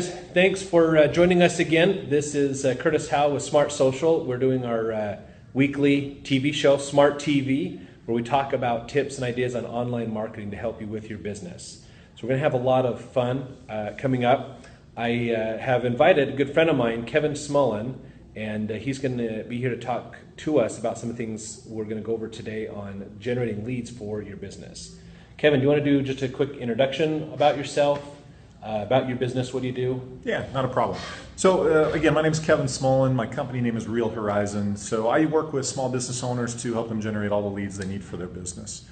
Thanks for joining us again. This is Curtis Howe with Smart Social. We're doing our weekly TV show, Smart TV, where we talk about tips and ideas on online marketing to help you with your business. So we're going to have a lot of fun coming up. I have invited a good friend of mine, Kevin Smullin, and he's going to be here to talk to us about some of the things we're going to go over today on generating leads for your business. Kevin, do you want to do just a quick introduction about yourself? About your business, what do you do? Yeah, not a problem. So again, my name is Kevin Smullin. My company name is Real Horizon. So I work with small business owners to help them generate all the leads they need for their business.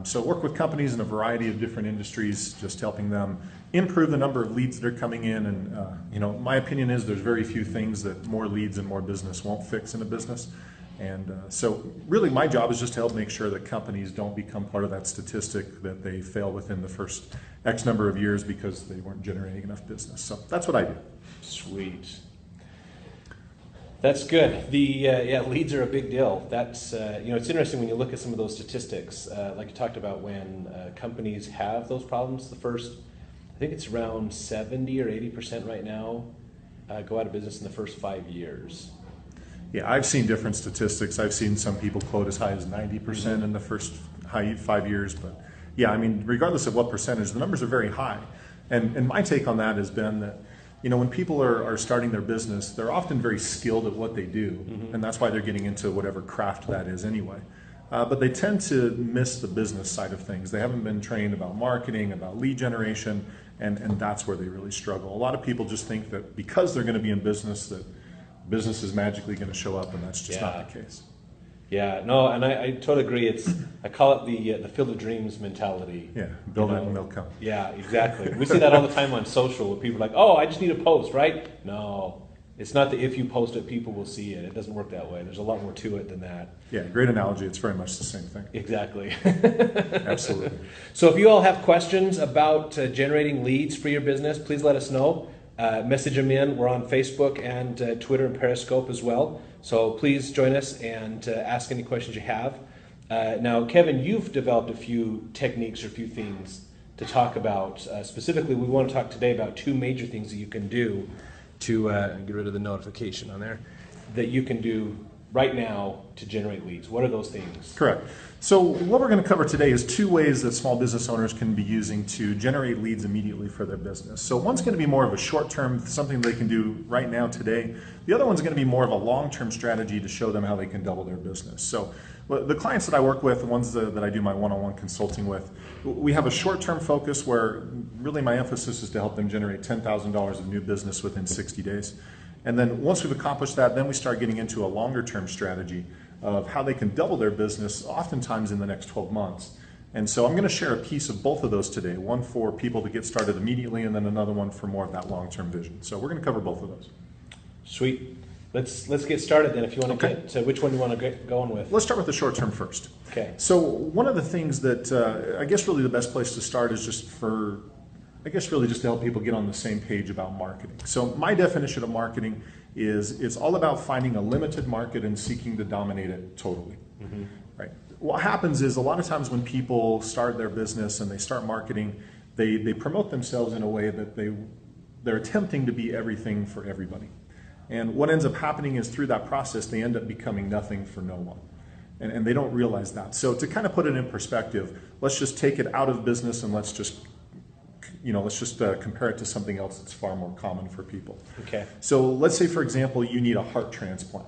So work with companies in a variety of different industries, just helping them improve the number of leads that are coming in. And my opinion is there's very few things that more leads and more business won't fix in a business. And so really my job is just to help make sure that companies don't become part of that statistic that they fail within the first X number of years because they weren't generating enough business. So that's what I do. Sweet. That's good. The leads are a big deal. That's it's interesting when you look at some of those statistics, like you talked about when companies have those problems. The first, I think it's around 70 or 80% right now, go out of business in the first 5 years. Yeah, I've seen different statistics. I've seen some people quote as high as 90% in the first 5 years. But yeah, I mean, regardless of what percentage, the numbers are very high. And my take on that has been that, when people are starting their business, they're often very skilled at what they do. And that's why they're getting into whatever craft that is anyway. But they tend to miss the business side of things. They haven't been trained about marketing, about lead generation, and that's where they really struggle. A lot of people just think that because they're going to be in business, that business is magically going to show up, and that's just not the case. Yeah, no, and I totally agree. I call it the field of dreams mentality. Yeah, build it and they'll come. Yeah, exactly. We see that all the time on social where people are like, oh, I just need a post, right? No, it's not that if you post it, people will see it. It doesn't work that way. There's a lot more to it than that. Yeah, great analogy. It's very much the same thing. Exactly. Absolutely. So if you all have questions about generating leads for your business, please let us know. Message them in. We're on Facebook and Twitter and Periscope as well. So please join us and ask any questions you have. Now, Kevin, you've developed a few techniques or a few things to talk about. Specifically, we want to talk today about two major things that you can do to get rid of the notification on there, that you can do right now to generate leads. What are those things? Correct. So what we're going to cover today is two ways that small business owners can be using to generate leads immediately for their business. So one's going to be more of a short-term, something they can do right now today. The other one's going to be more of a long-term strategy to show them how they can double their business. So the clients that I work with, the ones that I do my one-on-one consulting with, we have a short-term focus where really my emphasis is to help them generate $10,000 of new business within 60 days. And then once we've accomplished that, then we start getting into a longer-term strategy of how they can double their business, oftentimes in the next 12 months. And so I'm going to share a piece of both of those today, one for people to get started immediately, and then another one for more of that long-term vision. So we're going to cover both of those. Sweet. Let's get started then. If you want to get to which one do you want to get going with? Let's start with the short-term first. Okay. So one of the things that I guess really the best place to start is just to help people get on the same page about marketing. So my definition of marketing is it's all about finding a limited market and seeking to dominate it totally. Right. What happens is a lot of times when people start their business and they start marketing, they promote themselves in a way that they're attempting to be everything for everybody. And what ends up happening is through that process, they end up becoming nothing for no one. And they don't realize that. So to kind of put it in perspective, let's just take it out of business and let's just compare it to something else that's far more common for people. Okay. So let's say, for example, you need a heart transplant.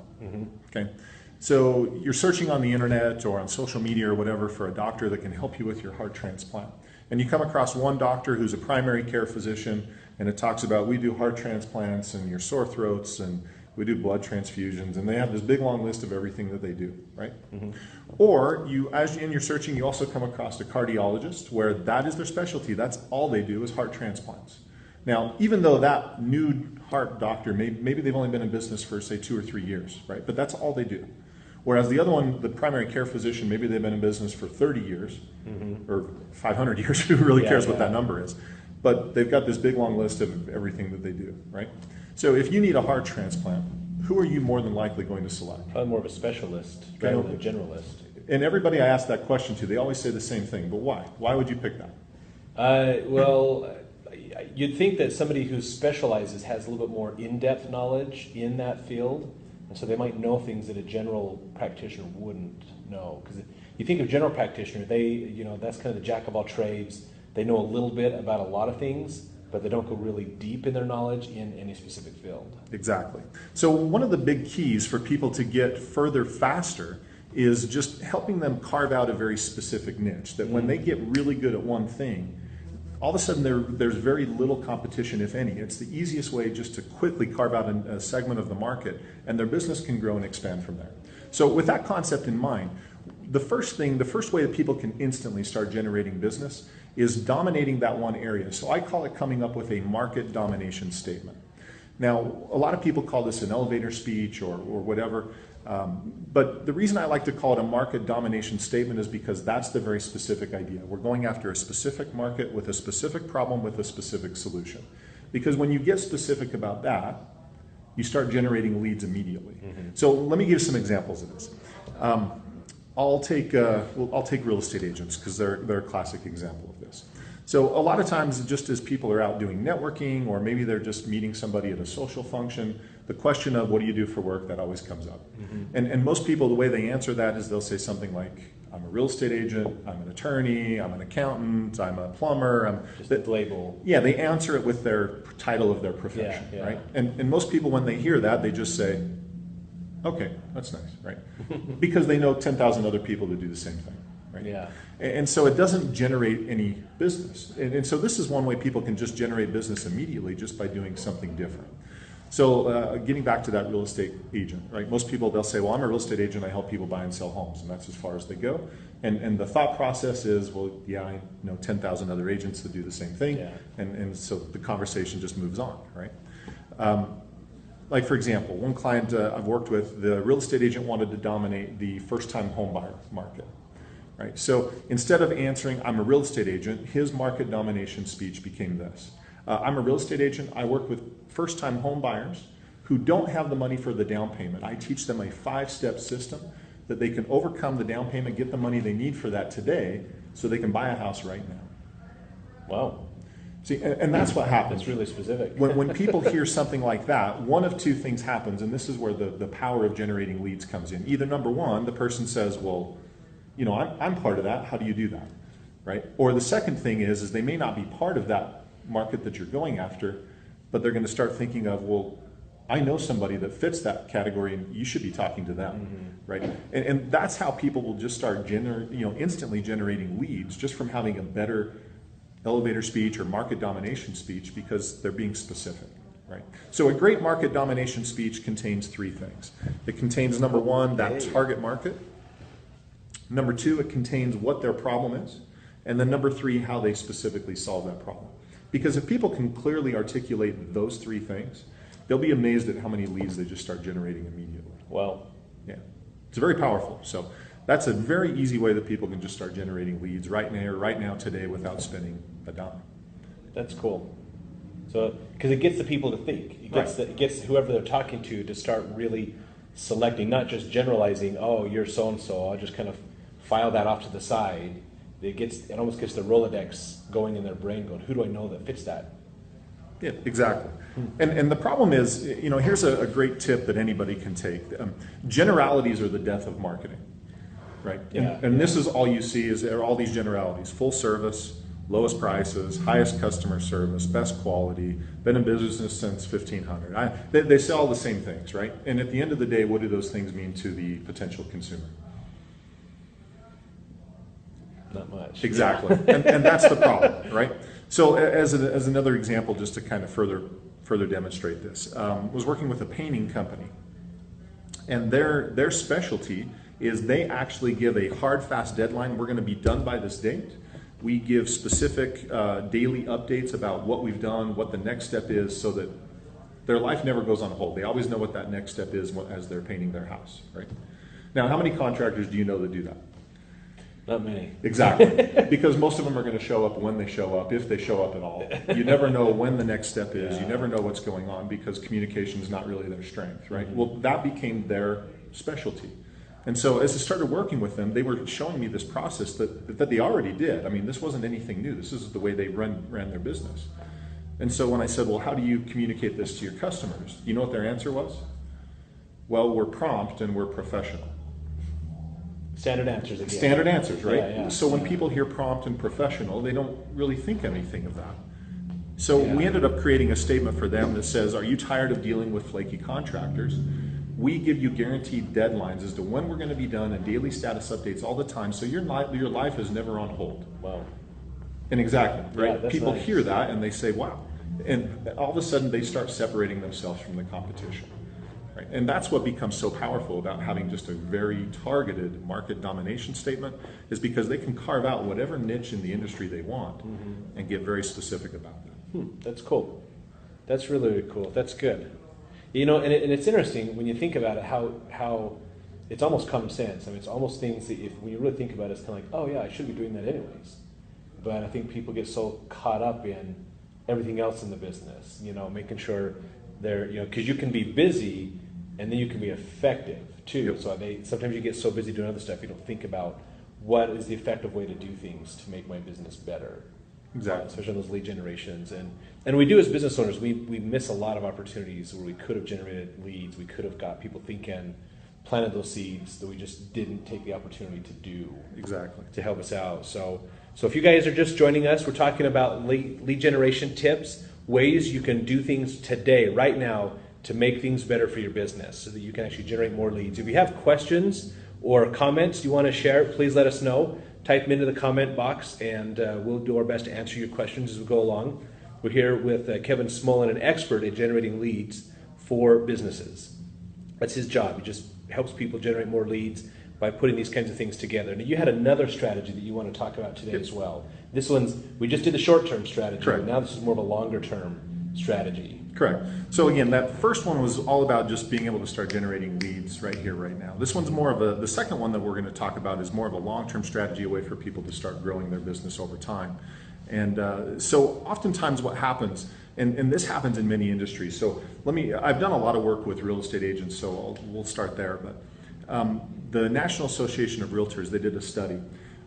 Okay. So you're searching on the internet or on social media or whatever for a doctor that can help you with your heart transplant. And you come across one doctor who's a primary care physician, and it talks about we do heart transplants and your sore throats and we do blood transfusions, and they have this big long list of everything that they do, right? Or as you're searching, you also come across a cardiologist where that is their specialty. That's all they do is heart transplants. Now, even though that new heart doctor, maybe they've only been in business for, say, 2 or 3 years, right? But that's all they do. Whereas the other one, the primary care physician, maybe they've been in business for 30 years or 500 years, who really cares what that number is. But they've got this big long list of everything that they do, right? So if you need a heart transplant, who are you more than likely going to select? Probably more of a specialist rather than a generalist. And everybody I ask that question to, they always say the same thing. But why? Why would you pick that? Well, you'd think that somebody who specializes has a little bit more in-depth knowledge in that field, and so they might know things that a general practitioner wouldn't know. Because you think of general practitioner, that's kind of the jack of all trades. They know a little bit about a lot of things, but they don't go really deep in their knowledge in any specific field. Exactly. So one of the big keys for people to get further faster is just helping them carve out a very specific niche, that when they get really good at one thing, all of a sudden there's very little competition, if any. It's the easiest way just to quickly carve out a segment of the market, and their business can grow and expand from there. So with that concept in mind, the first way that people can instantly start generating business is dominating that one area. So I call it coming up with a market domination statement. Now, a lot of people call this an elevator speech or whatever, but the reason I like to call it a market domination statement is because that's the very specific idea. We're going after a specific market with a specific problem with a specific solution. Because when you get specific about that, you start generating leads immediately. So let me give some examples of this. I'll take real estate agents because they're a classic example of this. So a lot of times, just as people are out doing networking, or maybe they're just meeting somebody at a social function, the question of what do you do for work, that always comes up. And most people, the way they answer that is they'll say something like, I'm a real estate agent, I'm an attorney, I'm an accountant, I'm a plumber. Just a label. Yeah, they answer it with their title of their profession, right? And most people, when they hear that, they just say, okay, that's nice, right? Because they know 10,000 other people that do the same thing, right? Yeah. And so it doesn't generate any business. And so this is one way people can just generate business immediately, just by doing something different. So getting back to that real estate agent, right? Most people, they'll say, well, I'm a real estate agent, I help people buy and sell homes, and that's as far as they go. And the thought process is, well, yeah, I know 10,000 other agents that do the same thing, and so the conversation just moves on, right? Like, for example, one client I've worked with, the real estate agent wanted to dominate the first-time home buyer market, right? So instead of answering, I'm a real estate agent, his market domination speech became this. I'm a real estate agent, I work with first-time home buyers who don't have the money for the down payment. I teach them a 5-step system that they can overcome the down payment, get the money they need for that today, so they can buy a house right now. Wow. See, and that's what happens. That's really specific. When people hear something like that, one of two things happens, and this is where the power of generating leads comes in. Either number one, the person says, well, you know, I'm part of that, how do you do that, right? Or the second thing is they may not be part of that market that you're going after, but they're going to start thinking of, well, I know somebody that fits that category, and you should be talking to them, right? And that's how people will just start instantly generating leads, just from having a better elevator speech or market domination speech, because they're being specific, right? So a great market domination speech contains 3 things. It contains, number one, that target market. Number 2, it contains what their problem is. And then number 3, how they specifically solve that problem. Because if people can clearly articulate those 3 things, they'll be amazed at how many leads they just start generating immediately. Wow. Yeah, it's very powerful. So that's a very easy way that people can just start generating leads right now, today, without spending a dime. That's cool. So, because it gets the people to think. It gets whoever they're talking to start really selecting, not just generalizing, oh, you're so-and-so, I'll just kind of file that off to the side. It almost gets the Rolodex going in their brain, going, who do I know that fits that? Yeah, exactly. And the problem is, here's a great tip that anybody can take. Generalities are the death of marketing, right? And this is all you see is all these generalities: full service, lowest prices, highest customer service, best quality, been in business since 1500. They sell the same things, right? And at the end of the day, what do those things mean to the potential consumer? Not much. Exactly. And that's the problem, right? So as another example, just to kind of further demonstrate this, was working with a painting company, and their specialty is they actually give a hard, fast deadline. We're going to be done by this date. We give specific daily updates about what we've done, what the next step is, so that their life never goes on hold. They always know what that next step is as they're painting their house, right? Now, how many contractors do you know that do that? Not many. Exactly. Because most of them are going to show up when they show up, if they show up at all. You never know when the next step is. You never know what's going on, because communication is not really their strength, right? Well, that became their specialty. And so as I started working with them, they were showing me this process that they already did. I mean, this wasn't anything new. This is the way they ran their business. And so when I said, well, how do you communicate this to your customers? You know what their answer was? Well, we're prompt and we're professional. Standard answers again. Standard answers, right? Yeah. So when people hear prompt and professional, they don't really think anything of that. So we ended up creating a statement for them that says, are you tired of dealing with flaky contractors? We give you guaranteed deadlines as to when we're going to be done and daily status updates all the time, so your life is never on hold. Wow. And exactly, right? Yeah, People nice. hear that and they say, wow. And all of a sudden they start separating themselves from the competition. Right? And that's what becomes so powerful about having just a very targeted market domination statement, is because they can carve out whatever niche in the industry they want and get very specific about that. That's cool. That's really, really cool. That's good. You know, and it's interesting when you think about it, how it's almost common sense. I mean, it's almost things that when you really think about it, it's kind of like, oh yeah, I should be doing that anyways. But I think people get so caught up in everything else in the business, you know, making sure they're, you know, because you can be busy and then you can be effective too. Yep. So sometimes you get so busy doing other stuff, you don't think about what is the effective way to do things to make my business better. Exactly. Especially in those lead generations. And we do, as business owners, we miss a lot of opportunities where we could have generated leads, we could have got people thinking, planted those seeds that we just didn't take the opportunity to do. Exactly. To help us out. So if you guys are just joining us, we're talking about lead generation tips, ways you can do things today, right now, to make things better for your business so that you can actually generate more leads. If you have questions or comments you want to share, please let us know. Type them into the comment box and we'll do our best to answer your questions as we go along. We're here with Kevin Smullin, an expert at generating leads for businesses. That's his job. He just helps people generate more leads by putting these kinds of things together. Now, you had another strategy that you want to talk about today as well. This one's, we just did the short-term strategy, Correct. but now this is more of a longer-term strategy. Correct. So again, that first one was all about just being able to start generating leads right here, right now. This one's more of the second one that we're going to talk about is more of a long-term strategy, a way for people to start growing their business over time. And so oftentimes what happens, and this happens in many industries, so I've done a lot of work with real estate agents, so we'll start there, but the National Association of Realtors, they did a study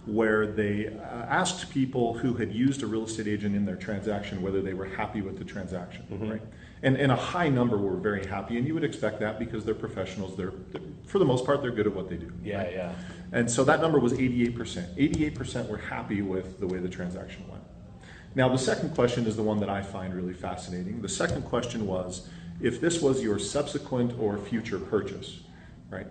where they asked people who had used a real estate agent in their transaction whether they were happy with the transaction, right? And a high number were very happy, and you would expect that because they're professionals. They're for the most part, they're good at what they do. Yeah, right? yeah. And so that number was 88%. 88% were happy with the way the transaction went. Now, the second question is the one that I find really fascinating. The second question was, if this was your subsequent or future purchase, right?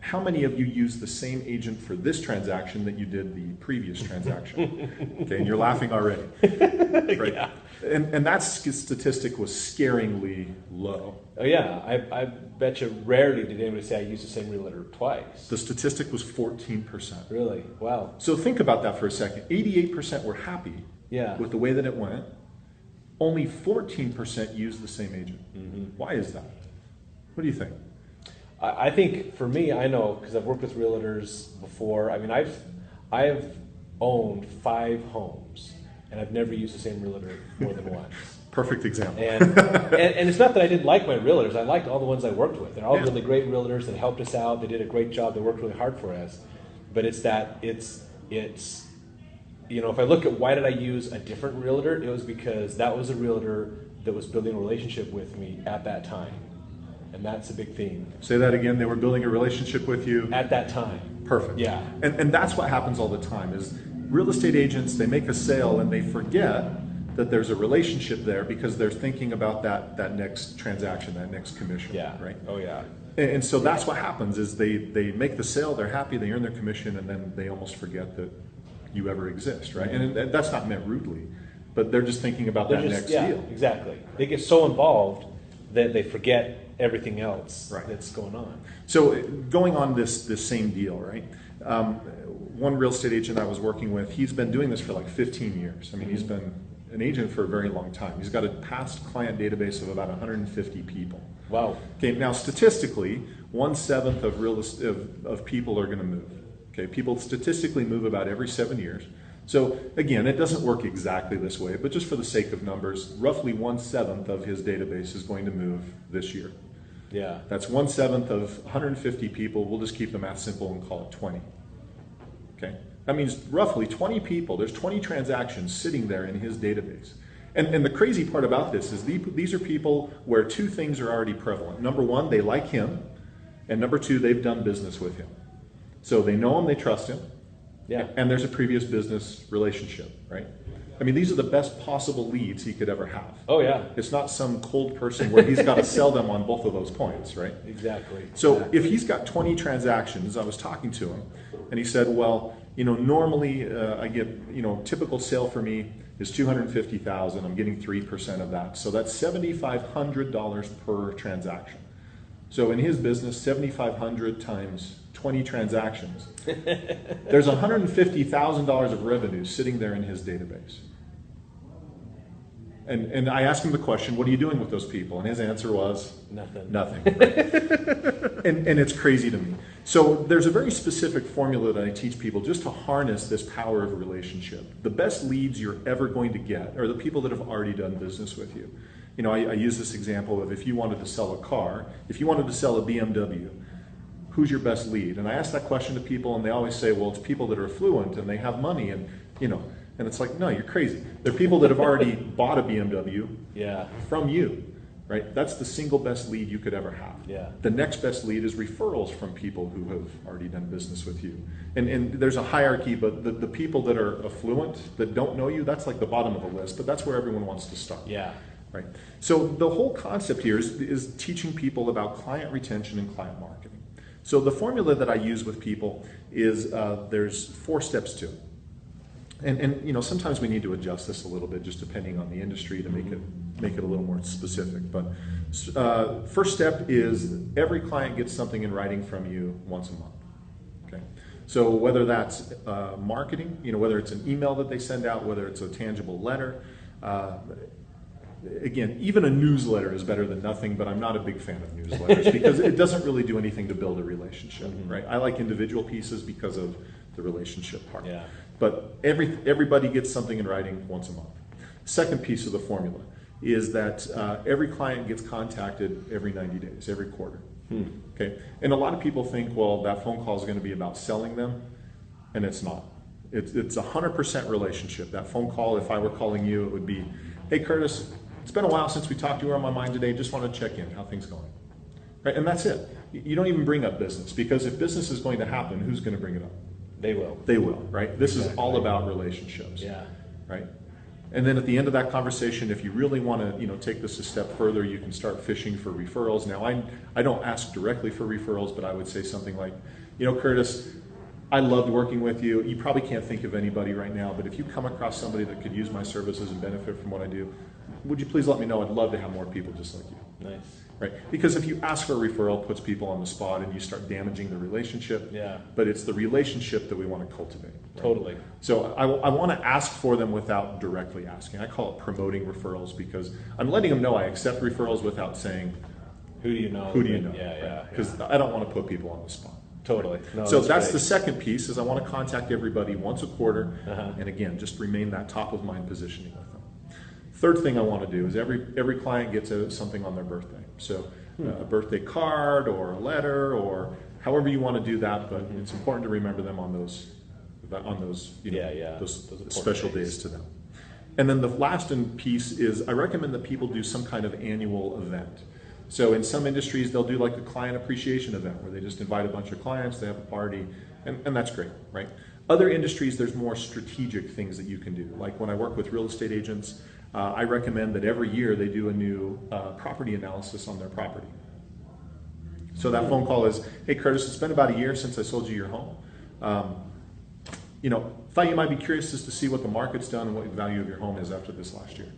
How many of you use the same agent for this transaction that you did the previous transaction? Okay, and you're laughing already, right? Yeah. And that statistic was scaringly low. Oh yeah, I bet you rarely did anybody say I used the same realtor twice. The statistic was 14%. Really? Wow. So think about that for a second. 88% were happy with the way that it went. Only 14% used the same agent. Why is that? What do you think? I think for me, I know because I've worked with realtors before. I mean, I've owned 5 homes, and I've never used the same realtor more than once. Perfect example. And it's not that I didn't like my realtors. I liked all the ones I worked with. They're all really great realtors that helped us out. They did a great job. They worked really hard for us. But it's you know, if I look at why did I use a different realtor, it was because that was a realtor that was building a relationship with me at that time. And that's a big theme. Say that again. They were building a relationship with you. At that time. Perfect. Yeah. And that's what happens all the time is real estate agents, they make a sale and they forget that there's a relationship there because they're thinking about that next transaction, that next commission. Yeah. Right? Oh, yeah. And so that's what happens is they make the sale, they're happy, they earn their commission, and then they almost forget that you ever exist, right? And that's not meant rudely, but they're just thinking about that next deal. Exactly. They get so involved that they forget everything else that's going on. So going on this same deal, right? One real estate agent I was working with, he's been doing this for like 15 years. I mean, he's been an agent for a very long time. He's got a past client database of about 150 people. Wow. Okay, now statistically, 1/7 of people are going to move. Okay, people statistically move about every 7 years. So again, it doesn't work exactly this way, but just for the sake of numbers, roughly 1/7 of his database is going to move this year. Yeah. That's 1/7 of 150 people. We'll just keep the math simple and call it 20. Okay, that means roughly 20 people. There's 20 transactions sitting there in his database, And the crazy part about this is these are people where two things are already prevalent. Number one, they like him, and number two, they've done business with him. So they know him, they trust him, Yeah. and there's a previous business relationship, right? I mean, these are the best possible leads he could ever have. Oh, yeah. It's not some cold person where he's got to sell them on both of those points, right? Exactly. So Exactly. if he's got 20 transactions, I was talking to him, and he said, well, normally I get, typical sale for me is $250,000. I'm getting 3% of that. So that's $7,500 per transaction. So in his business, 7,500 times 20 transactions. There's $150,000 of revenue sitting there in his database. And I asked him the question, what are you doing with those people? And his answer was, Nothing. Nothing. Right? and it's crazy to me. So there's a very specific formula that I teach people just to harness this power of a relationship. The best leads you're ever going to get are the people that have already done business with you. I use this example of if you wanted to sell a car, if you wanted to sell a BMW, who's your best lead? And I ask that question to people, and they always say, well, it's people that are affluent and they have money, and and it's like, no, you're crazy. They're people that have already bought a BMW from you, right? That's the single best lead you could ever have. Yeah. The next best lead is referrals from people who have already done business with you. And there's a hierarchy, but the people that are affluent, that don't know you, that's like the bottom of the list, but that's where everyone wants to start. Yeah. Right. So the whole concept here is teaching people about client retention and client marketing. So the formula that I use with people is there's 4 steps to it. And sometimes we need to adjust this a little bit just depending on the industry to make it a little more specific. But first step is every client gets something in writing from you once a month. Okay. So whether that's marketing, whether it's an email that they send out, whether it's a tangible letter. Again, even a newsletter is better than nothing, but I'm not a big fan of newsletters because it doesn't really do anything to build a relationship, right? I like individual pieces because of the relationship part. Yeah. But everybody gets something in writing once a month. Second piece of the formula is that every client gets contacted every 90 days, every quarter. Okay. And a lot of people think, well, that phone call is going to be about selling them, and it's not. It's 100% relationship. That phone call, if I were calling you, it would be, hey, Curtis, it's been a while since we talked. You were on my mind today. Just want to check in. How things going? Right? And that's it. You don't even bring up business because if business is going to happen, who's going to bring it up? They will. They will, right? This is all about relationships. Yeah. Right? And then at the end of that conversation, if you really want to, take this a step further, you can start fishing for referrals. Now, I don't ask directly for referrals, but I would say something like, Curtis, I loved working with you. You probably can't think of anybody right now, but if you come across somebody that could use my services and benefit from what I do, would you please let me know? I'd love to have more people just like you. Nice. Right? Because if you ask for a referral, it puts people on the spot and you start damaging the relationship. Yeah. But it's the relationship that we want to cultivate. Right? Totally. So I want to ask for them without directly asking. I call it promoting referrals because I'm letting them know I accept referrals without saying, who do you know? Who do you know? Yeah. Because I don't want to put people on the spot. Totally. No, so that's great. the second piece is I want to contact everybody once a quarter and again, just remain that top of mind positioning with them. Third thing I want to do is every client gets something on their birthday. So a birthday card or a letter or however you want to do that, but it's important to remember them on those those special days to them. And then the last piece is I recommend that people do some kind of annual event. So in some industries, they'll do like a client appreciation event where they just invite a bunch of clients, they have a party, and that's great, right? Other industries, there's more strategic things that you can do. Like when I work with real estate agents, I recommend that every year they do a new property analysis on their property. So that phone call is, hey Curtis, it's been about a year since I sold you your home. Thought you might be curious as to see what the market's done and what the value of your home is after this last year.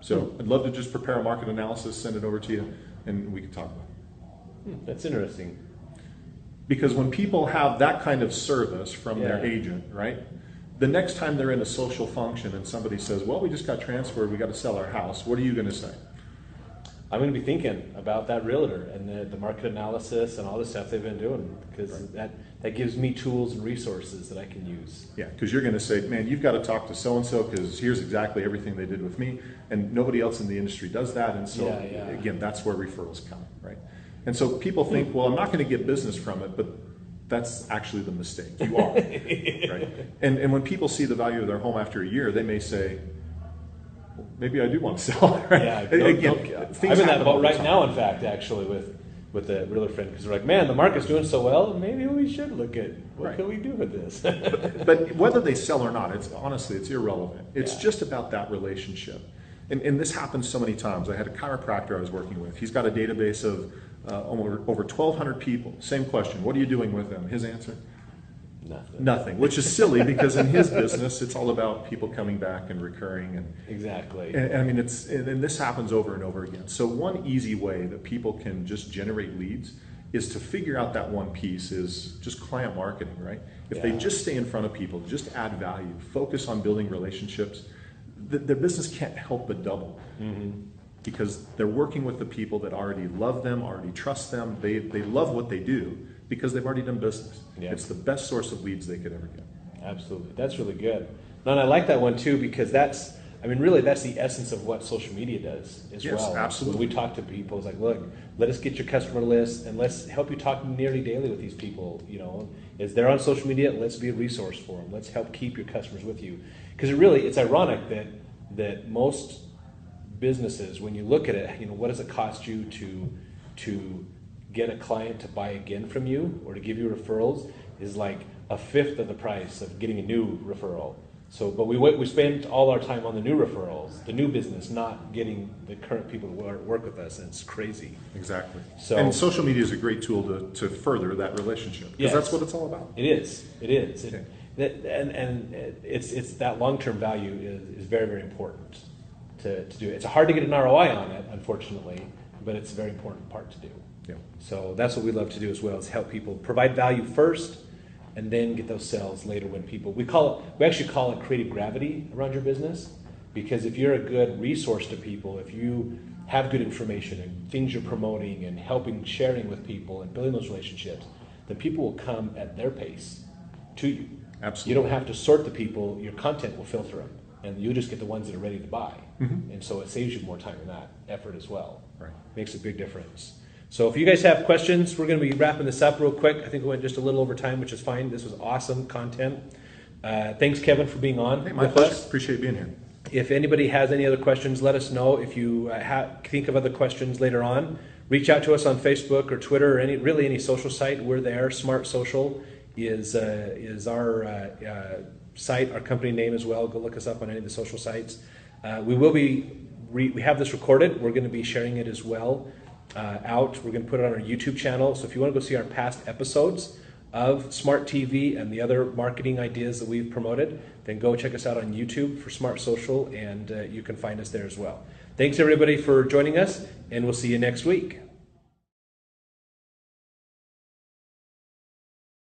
So I'd love to just prepare a market analysis, send it over to you, and we can talk about it. That's interesting. Because when people have that kind of service from their agent, right? The next time they're in a social function and somebody says, well, we just got transferred, we got to sell our house, what are you going to say? I'm going to be thinking about that realtor and the market analysis and all the stuff they've been doing because that gives me tools and resources that I can use. Yeah, because you're going to say, man, you've got to talk to so-and-so because here's exactly everything they did with me, and nobody else in the industry does that, and so, again, that's where referrals come, right? And so people think, well, I'm not going to get business from it, but that's actually the mistake. You are, right? And when people see the value of their home after a year, they may say, maybe I do want to sell. Right? Yeah, Things I'm in that happen all boat the right time. now, in fact, actually, with a realtor friend, because they're like, man, the market's doing so well, maybe we should look at what Right. can we do with this. But whether they sell or not, honestly, it's irrelevant. It's Yeah. just about that relationship. And this happens so many times. I had a chiropractor I was working with. He's got a database of over 1,200 people. Same question, what are you doing with them? His answer? Nothing, which is silly because in his business, it's all about people coming back and recurring. Exactly. And I mean, and this happens over and over again. So one easy way that people can just generate leads is to figure out that one piece is just client marketing, right? If they just stay in front of people, just add value, focus on building relationships, their business can't help but double. Because they're working with the people that already love them, already trust them. They love what they do because they've already done business. Yeah. It's the best source of leads they could ever get. Absolutely. That's really good. No, and I like that one too, because that's the essence of what social media does as Yes, well. absolutely. When we talk to people, it's like, look, let us get your customer list and let's help you talk nearly daily with these people. As they're on social media, let's be a resource for them. Let's help keep your customers with you. Because it's ironic that most businesses, when you look at it, what does it cost you to get a client to buy again from you or to give you referrals is like a fifth of the price of getting a new referral. So, but we spend all our time on the new referrals, the new business, not getting the current people to work with us, and it's crazy. Exactly. So, and social media is a great tool to further that relationship because that's what it's all about. It is. Okay. And it's that long-term value is very, very important to do. It's hard to get an ROI on it, unfortunately, but it's a very important part to do. Yeah. So that's what we love to do as well, is help people provide value first and then get those sales later when people, we actually call it creative gravity around your business, because if you're a good resource to people, if you have good information and things you're promoting and helping, sharing with people and building those relationships, then people will come at their pace to you. Absolutely. You don't have to sort the people, your content will filter them, and you'll just get the ones that are ready to buy. And so it saves you more time in that effort as well. Right. Makes a big difference. So if you guys have questions, we're going to be wrapping this up real quick. I think we went just a little over time, which is fine. This was awesome content. Thanks, Kevin, for being on Hey, my with pleasure. us. Appreciate being here. If anybody has any other questions, let us know. If you think of other questions later on, reach out to us on Facebook or Twitter or any social site. We're there. Smart Social is our site, our company name as well. Go look us up on any of the social sites. We have this recorded. We're going to be sharing it as well out. We're going to put it on our YouTube channel. So if you want to go see our past episodes of Smart TV and the other marketing ideas that we've promoted, then go check us out on YouTube for Smart Social, and you can find us there as well. Thanks everybody for joining us, and we'll see you next week.